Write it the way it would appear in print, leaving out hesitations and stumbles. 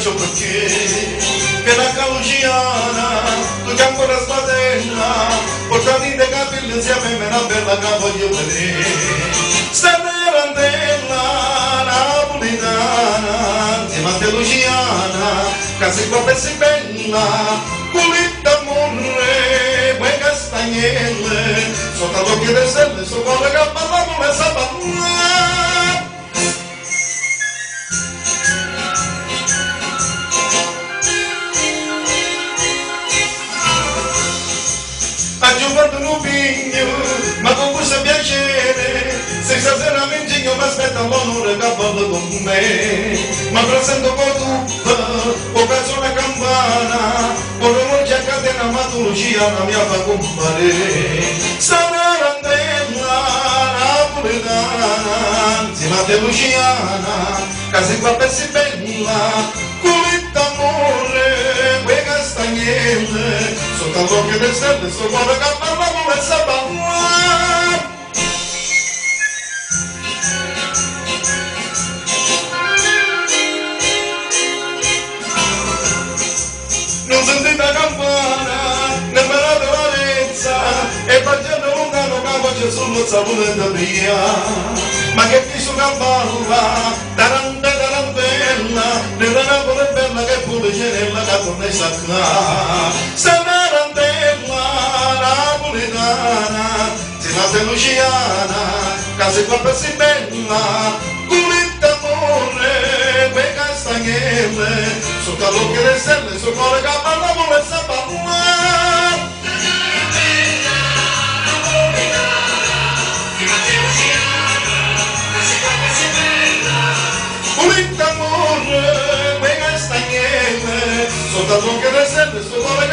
faccio perché che la caluciana tu che ancora sbatella portati dei capelli insieme a una bella che voglio vedere sta randella napolitana insieme a te Luciana che sei qua si bella pulita amore poi castagnelle sotto l'occhio del stelle sto cuore che parla come sa parlare. Ha giocato un pigno, ma con questo piacere, se stasera mi ingegno mi aspetta l'onore che parla con me. Ma presento con tutta, ho preso una campana, con l'orologio a catena, ma tu Luciana mi fa comparire. Sarà randella napoletana, insieme a te Luciana, che sei qua per si bella, culita amore, quei castagnelle, sotto l'occhio del stelle, sto cuore che parla come sa parlare. Non sentite la campana, nemmeno la Valenza, e facendo lontano che voce sullo sapore da via. Ma che fiso campana, tarantella, nella Napoli bella che pure cenella che torna in sacca. Sta tarantella napolitana, si nace Luciana, che si fa per si bella, culita amore, quei castagnelle, sotto l'occhio del stelle, sul cuore che parla vuole sa parlare. Culita amore, quei castagnelle, sotto l'occhio del stelle, sul cuore